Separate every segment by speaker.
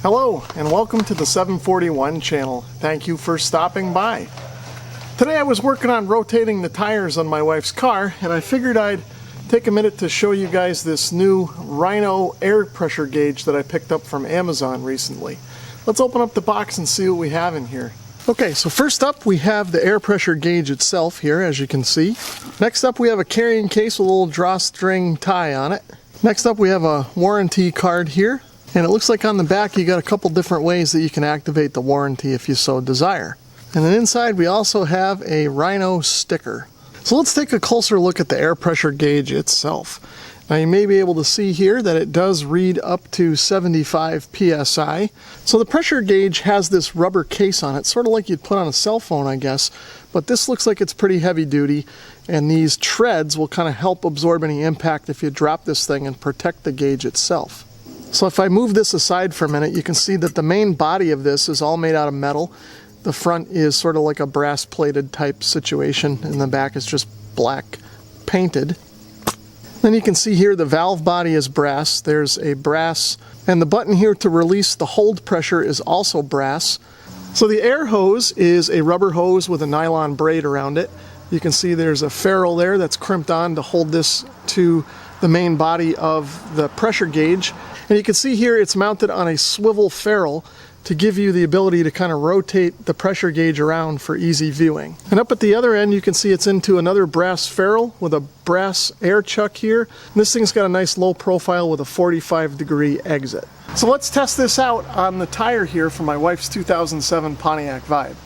Speaker 1: Hello and welcome to the 741 channel. Thank you for stopping by. Today I was working on rotating the tires on my wife's car, and I figured I'd take a minute to show you guys this new Rhino air pressure gauge that I picked up from Amazon recently. Let's open up the box and see what we have in here. Okay, so first up we have the air pressure gauge itself here, as you can see. Next up we have a carrying case with a little drawstring tie on it. Next up we have a warranty card here. And it looks like on the back you got a couple different ways that you can activate the warranty if you so desire. And then inside we also have a Rhino sticker. So let's take a closer look at the air pressure gauge itself. Now you may be able to see here that it does read up to 75 psi. So the pressure gauge has this rubber case on it, sort of like you'd put on a cell phone, I guess. But this looks like it's pretty heavy duty, and these treads will kind of help absorb any impact if you drop this thing and protect the gauge itself. So if I move this aside for a minute, you can see that the main body of this is all made out of metal. The front is sort of like a brass plated type situation, and the back is just black painted. Then you can see here the valve body is brass. There's a brass, and the button here to release the hold pressure is also brass. So the air hose is a rubber hose with a nylon braid around it. You can see there's a ferrule there that's crimped on to hold this to the main body of the pressure gauge. And you can see here it's mounted on a swivel ferrule to give you the ability to kind of rotate the pressure gauge around for easy viewing. And up at the other end you can see it's into another brass ferrule with a brass air chuck here. And this thing's got a nice low profile with a 45-degree exit. So let's test this out on the tire here for my wife's 2007 Pontiac Vibe.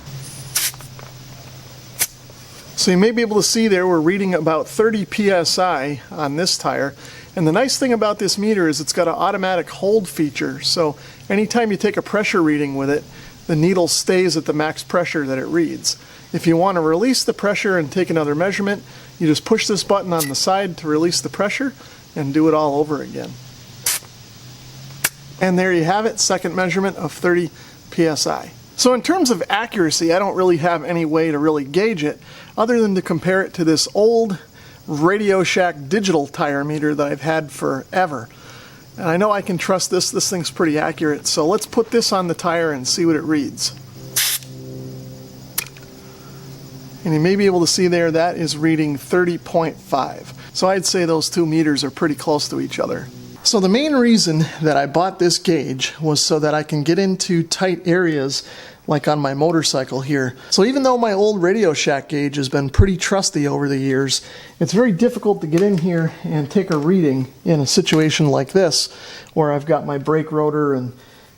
Speaker 1: So you may be able to see there we're reading about 30 psi on this tire. And the nice thing about this meter is it's got an automatic hold feature, so anytime you take a pressure reading with it, the needle stays at the max pressure that it reads. If you want to release the pressure and take another measurement, you just push this button on the side to release the pressure and do it all over again. And there you have it, second measurement of 30 psi. So in terms of accuracy, I don't really have any way to really gauge it other than to compare it to this old Radio Shack digital tire meter that I've had forever. And I know I can trust this. This thing's pretty accurate. So let's put this on the tire and see what it reads. And you may be able to see there that is reading 30.5. So I'd say those two meters are pretty close to each other. So the main reason that I bought this gauge was so that I can get into tight areas like on my motorcycle here. So even though my old Radio Shack gauge has been pretty trusty over the years, it's very difficult to get in here and take a reading in a situation like this where I've got my brake rotor and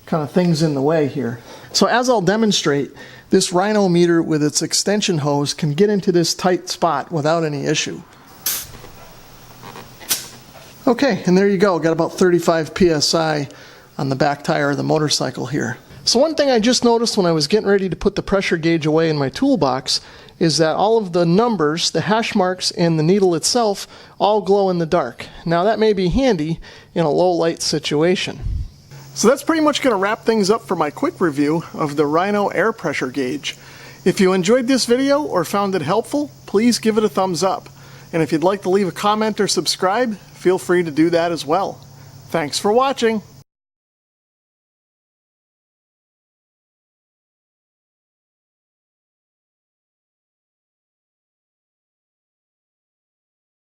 Speaker 1: kind of things in the way here. So as I'll demonstrate, this Rhino meter with its extension hose can get into this tight spot without any issue. Okay, and there you go, got about 35 psi on the back tire of the motorcycle here. So one thing I just noticed when I was getting ready to put the pressure gauge away in my toolbox is that all of the numbers, the hash marks, and the needle itself all glow in the dark. Now that may be handy in a low light situation. So that's pretty much going to wrap things up for my quick review of the Rhino air pressure gauge. If you enjoyed this video or found it helpful, please give it a thumbs up. And if you'd like to leave a comment or subscribe, feel free to do that as well. Thanks for watching.